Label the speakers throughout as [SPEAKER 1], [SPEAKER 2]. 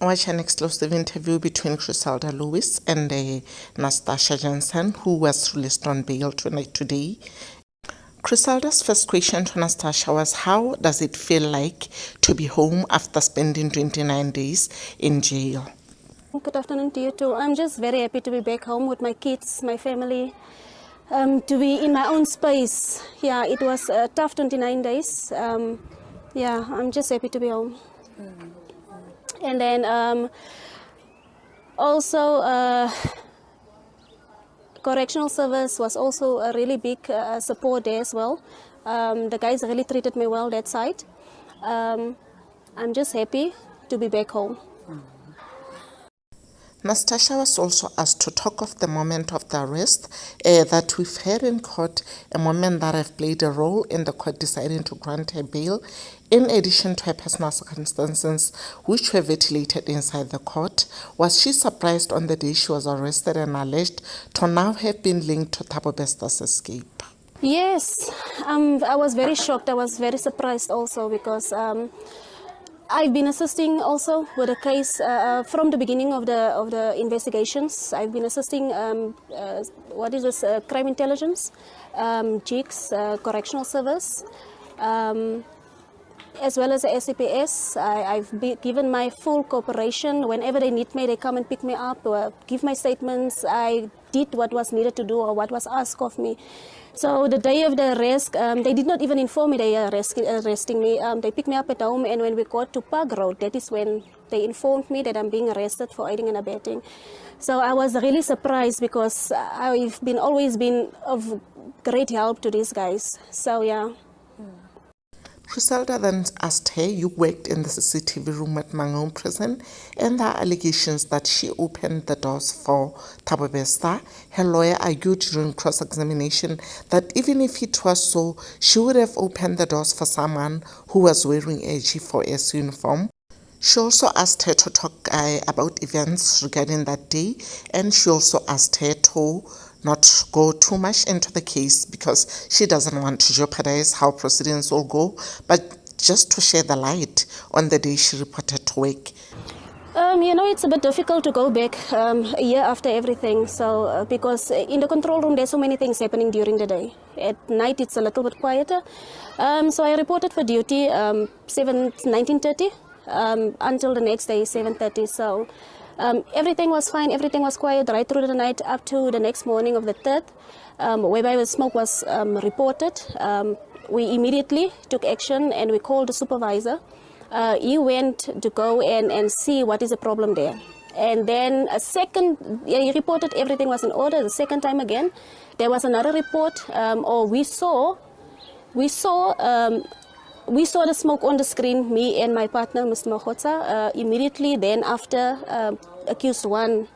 [SPEAKER 1] Watch an exclusive interview between Griselda Lewis and Nastassja Jensen, who was released on bail today. Griselda's first question to Nastassja was, how does it feel like to be home after spending 29 days in jail?
[SPEAKER 2] Good afternoon to you too. I'm just very happy to be back home with my kids, my family, to be in my own space. Yeah, it was a tough 29 days. Yeah, I'm just happy to be home. And then also correctional service was also a really big support there as well. The guys really treated me well that side. I'm just happy to be back home.
[SPEAKER 1] Nastassja was also asked to talk of the moment of the arrest that we've heard in court, a moment that have played a role in the court deciding to grant her bail, in addition to her personal circumstances, which were ventilated inside the court. Was she surprised on the day she was arrested and alleged to now have been linked to Thabobester's escape?
[SPEAKER 2] Yes, I was very shocked. I was very surprised also because I've been assisting also with the case from the beginning of the investigations. I've been assisting crime intelligence, JICS, correctional service, as well as the SCPS. I've given my full cooperation. Whenever they need me, they come and pick me up, give my statements. I did what was needed to do or what was asked of me. So the day of the arrest, they did not even inform me they are arresting me. They picked me up at home, and when we got to Park Road, that is when they informed me that I'm being arrested for aiding and abetting. So I was really surprised because I've always been of great help to these guys. So yeah.
[SPEAKER 1] Griselda then asked her, you worked in the CCTV room at Mangaung prison, and there are allegations that she opened the doors for Thabobester. Her lawyer argued during cross-examination that even if it was so, she would have opened the doors for someone who was wearing a G4S uniform. She also asked her to talk about events regarding that day, and she also asked her to not go too much into the case because she doesn't want to jeopardize how proceedings will go, but just to share the light on the day she reported to work.
[SPEAKER 2] It's a bit difficult to go back a year after everything. So because in the control room, there's so many things happening during the day. At night, it's a little bit quieter. So I reported for duty 19:30 until the next day, 7:30. So everything was fine, everything was quiet right through the night up to the next morning of the 3rd, whereby the smoke was reported. We immediately took action and we called the supervisor. He went to go and see what is the problem there. And then he reported everything was in order. The second time again, there was another report, we saw the smoke on the screen, me and my partner, Mr. Mahotsa. Immediately then after, accused one,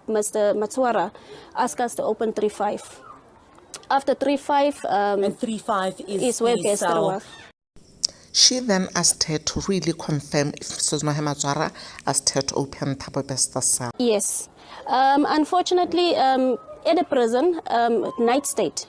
[SPEAKER 2] Mr. Matswara, asked us to open 3-5. After 3-5...
[SPEAKER 3] and 3-5 is
[SPEAKER 2] where Bester was.
[SPEAKER 1] She then asked her to really confirm if Mrs. Matswara asked her to open Thabobester's cell.
[SPEAKER 2] Yes. Unfortunately, at the prison, night state,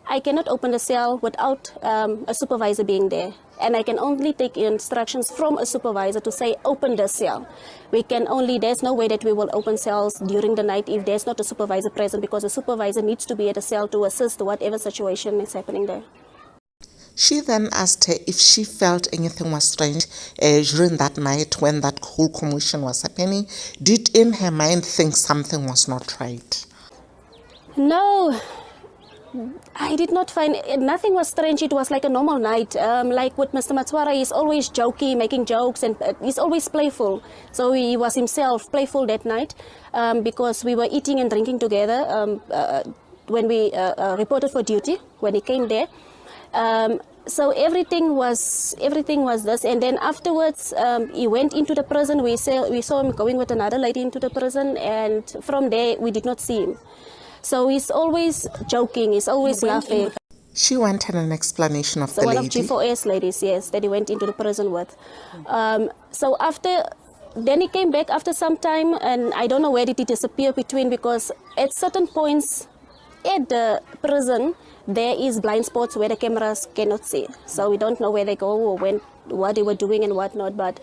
[SPEAKER 2] I cannot open the cell without a supervisor being there. And I can only take instructions from a supervisor to say, open the cell. There's no way that we will open cells during the night if there's not a supervisor present, because the supervisor needs to be at the cell to assist whatever situation is happening there.
[SPEAKER 1] She then asked her if she felt anything was strange during that night when that whole commotion was happening. Did in her mind think something was not right?
[SPEAKER 2] No. I did not find nothing was strange. It was like a normal night. Like with Mr. Matswara, he's always joking, making jokes, and he's always playful. So he was himself playful that night because we were eating and drinking together when we reported for duty, when he came there. So everything was this, and then afterwards he went into the prison. We saw him going with another lady into the prison, and from there we did not see him. So he's always joking, he's always laughing.
[SPEAKER 1] She wanted an explanation of the lady.
[SPEAKER 2] One of G4S ladies, yes, that he went into the prison with. So then he came back after some time, and I don't know where did he disappear between, because at certain points at the prison, there is blind spots where the cameras cannot see. So we don't know where they go or what they were doing and whatnot. But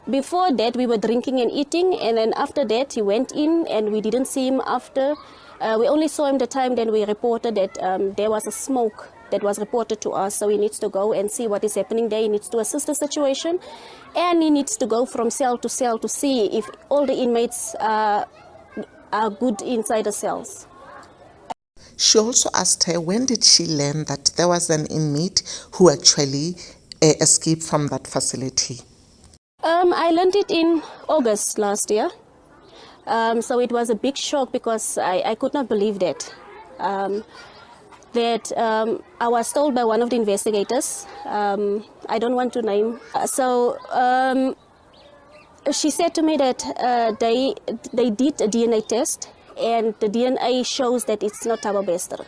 [SPEAKER 2] before that we were drinking and eating, and then after that he went in and we didn't see him after. We only saw him the time then we reported that there was a smoke that was reported to us, so he needs to go and see what is happening there. He needs to assess the situation, and he needs to go from cell to cell to see if all the inmates are good inside the cells.
[SPEAKER 1] She also asked her when did she learn that there was an inmate who actually escaped from that facility.
[SPEAKER 2] I learned it in August last year. So it was a big shock because I could not believe that. I was told by one of the investigators, I don't want to name. She said to me that they did a DNA test and the DNA shows that it's not Thabobester.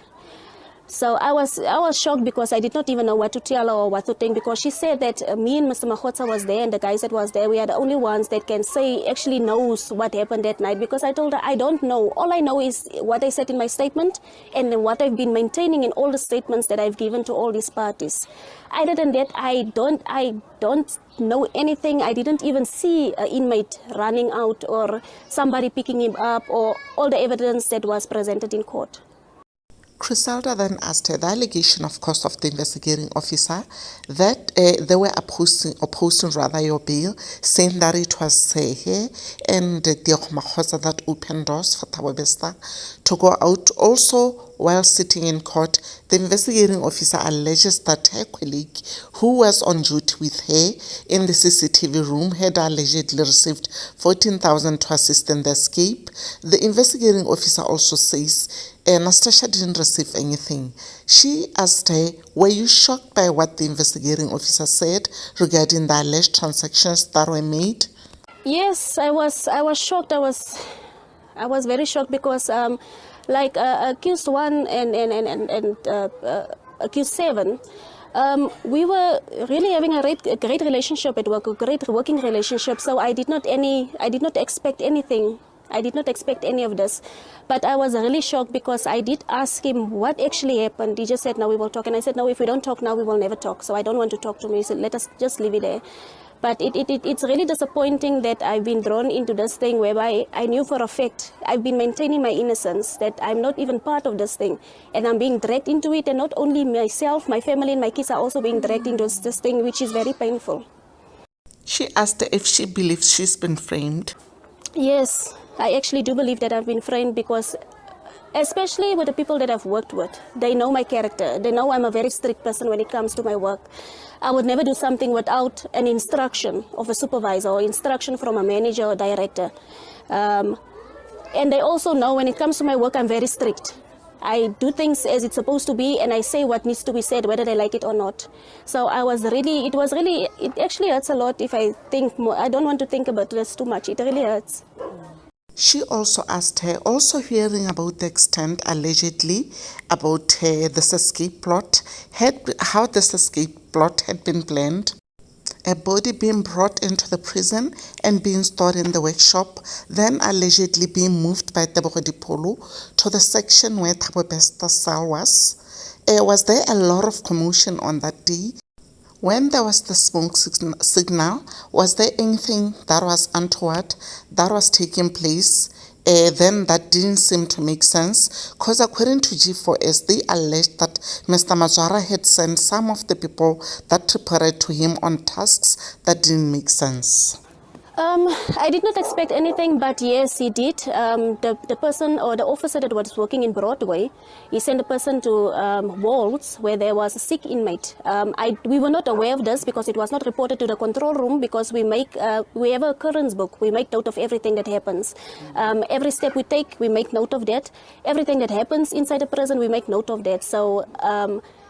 [SPEAKER 2] So I was shocked because I did not even know what to tell her or what to think, because she said that me and Mr. Mahotsa was there and the guys that was there, we are the only ones that can say actually knows what happened that night, because I told her I don't know. All I know is what I said in my statement and what I've been maintaining in all the statements that I've given to all these parties. Other than that, I don't know anything. I didn't even see an inmate running out or somebody picking him up or all the evidence that was presented in court.
[SPEAKER 1] Criselda then asked her the allegation, of course, of the investigating officer that they were opposing your bail, saying that it was her and Diego Makhosa that opened doors for Thabobester to go out. Also, while sitting in court, the investigating officer alleges that her colleague, who was on duty with her in the CCTV room, had allegedly received 14,000 to assist in the escape. The investigating officer also says Nastassja didn't receive anything. She asked her, were you shocked by what the investigating officer said regarding the alleged transactions that were made?
[SPEAKER 2] Yes, I was shocked. I was very shocked because accused 1 and accused 7, we were really having a great relationship at work, a great working relationship. So I did not expect anything. I did not expect any of this, but I was really shocked because I did ask him what actually happened. He just said, no, we will talk. And I said, no, if we don't talk now, we will never talk. So I don't want to talk to him. He said, let us just leave it there. But it's really disappointing that I've been drawn into this thing whereby I knew for a fact, I've been maintaining my innocence, that I'm not even part of this thing. And I'm being dragged into it, and not only myself, my family and my kids are also being dragged into this thing, which is very painful.
[SPEAKER 1] She asked her if she believes she's been framed.
[SPEAKER 2] Yes, I actually do believe that I've been framed because, especially with the people that I've worked with, they know my character. They know I'm a very strict person when it comes to my work. I would never do something without an instruction of a supervisor or instruction from a manager or director. And they also know when it comes to my work, I'm very strict. I do things as it's supposed to be, and I say what needs to be said, whether they like it or not. So it actually hurts a lot if I think more. I don't want to think about this too much. It really hurts.
[SPEAKER 1] She also asked her, also hearing about the extent, allegedly, about this escape plot, how this escape plot had been planned. A body being brought into the prison and being stored in the workshop, then allegedly being moved by Polo to the section where Thabobester's cell was. Was there a lot of commotion on that day? When there was the smoke signal, was there anything that was untoward that was taking place? Then that didn't seem to make sense, because according to G4S, they alleged that Mr. Majara had sent some of the people that reported to him on tasks that didn't make sense.
[SPEAKER 2] I did not expect anything, but yes, he did. The person or the officer that was working in Broadway, he sent a person to Walls where there was a sick inmate. We were not aware of this because it was not reported to the control room, because we have a occurrence book. We make note of everything that happens. Every step we take, we make note of that. Everything that happens inside the prison, we make note of that. So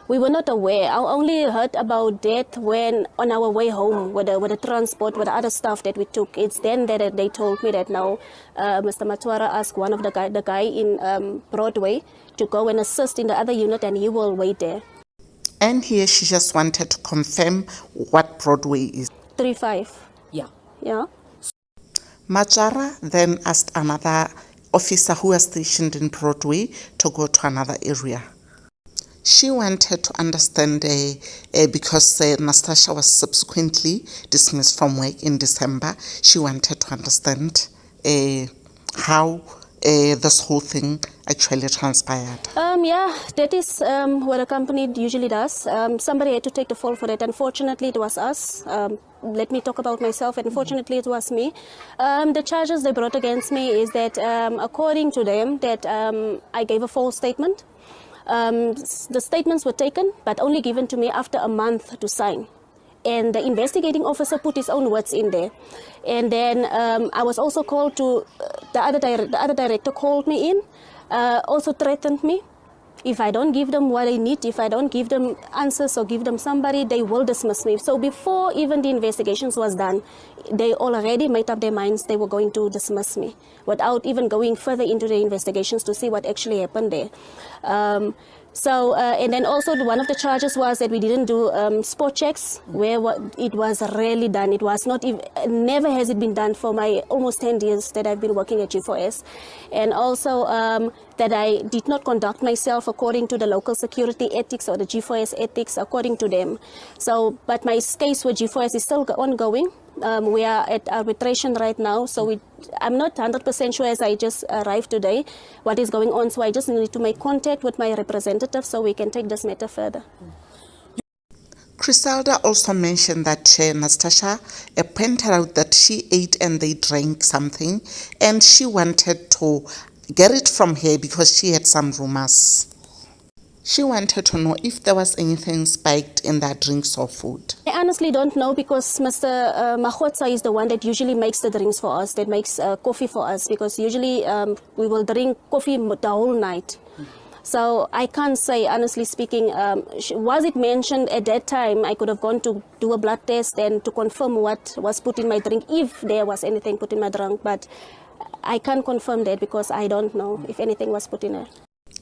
[SPEAKER 2] we were not aware. I only heard about that when on our way home with the transport, with the other stuff that we took. It's then that they told me that now Mr. Matwara asked one of the guy in Broadway to go and assist in the other unit, and he will wait there.
[SPEAKER 1] And here she just wanted to confirm what Broadway is.
[SPEAKER 2] 3-5.
[SPEAKER 3] Yeah.
[SPEAKER 2] Yeah.
[SPEAKER 1] Majara then asked another officer who was stationed in Broadway to go to another area. She wanted to understand because Nastassja was subsequently dismissed from work in December. She wanted to understand how this whole thing actually transpired.
[SPEAKER 2] Yeah, that is what a company usually does. Somebody had to take the fall for it. Unfortunately, it was us. Let me talk about myself. Unfortunately, it was me. The charges they brought against me is that, according to them, that I gave a false statement. The statements were taken, but only given to me after a month to sign. And the investigating officer put his own words in there. And then I was also called to, the other director called me in, also threatened me. If I don't give them what they need, if I don't give them answers or give them somebody, they will dismiss me. So before even the investigations was done, they already made up their minds they were going to dismiss me without even going further into the investigations to see what actually happened there. And then also one of the charges was that we didn't do spot checks, where it was rarely done. It was not even, never has it been done for my almost 10 years that I've been working at G4S. And also that I did not conduct myself according to the local security ethics or the G4S ethics according to them. So, but my case with G4S is still ongoing. We are at arbitration right now, so I'm not 100% sure, as I just arrived today, what is going on. So I just need to make contact with my representative so we can take this matter further.
[SPEAKER 1] Griselda also mentioned that Nastassja pointed out that she ate and they drank something, and she wanted to get it from her because she had some rumors. She wanted to know if there was anything spiked in their drinks or food.
[SPEAKER 2] I honestly don't know, because Mr. Mahotsa is the one that usually makes the drinks for us, that makes coffee for us, because usually we will drink coffee the whole night. So I can't say, honestly speaking, was it mentioned at that time? I could have gone to do a blood test and to confirm what was put in my drink, if there was anything put in my drink, but I can't confirm that because I don't know if anything was put in it.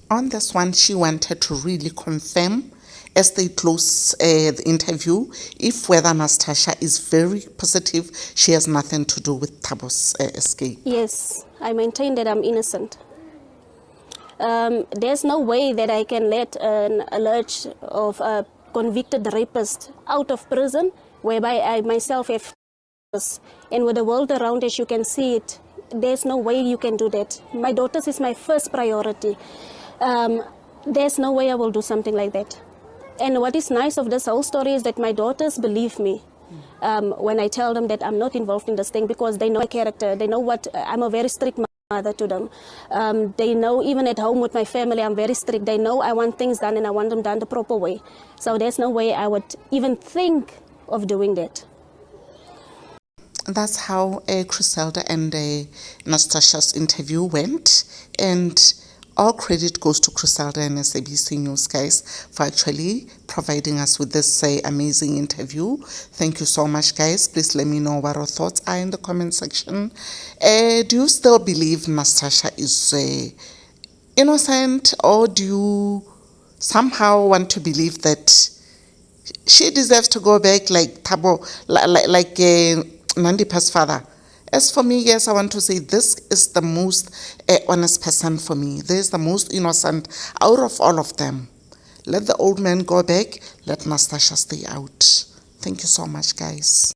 [SPEAKER 1] On this one, she wanted to really confirm, as they close the interview, if whether Nastassja is very positive she has nothing to do with Thabo's escape.
[SPEAKER 2] Yes, I maintain that I'm innocent. There's no way that I can let an alleged of a convicted rapist out of prison, whereby I myself have, and with the world around us, you can see it. There's no way you can do that. My daughters is my first priority. There's no way I will do something like that. And what is nice of this whole story is that my daughters believe me when I tell them that I'm not involved in this thing, because they know my character. They know what I'm a very strict mother to them. They know even at home with my family I'm very strict. They know I want things done and I want them done the proper way. So there's no way I would even think of doing that.
[SPEAKER 1] That's how Griselda and Nastassja's interview went, and all credit goes to Griselda and SABC News, guys, for actually providing us with this amazing interview. Thank you so much, guys. Please let me know what your thoughts are in the comment section. Do you still believe Nastassja is innocent, or do you somehow want to believe that she deserves to go back like Thabo, like Nandipa's father? As for me, yes, I want to say this is the most honest person for me. This is the most innocent out of all of them. Let the old man go back. Let Nastassja stay out. Thank you so much, guys.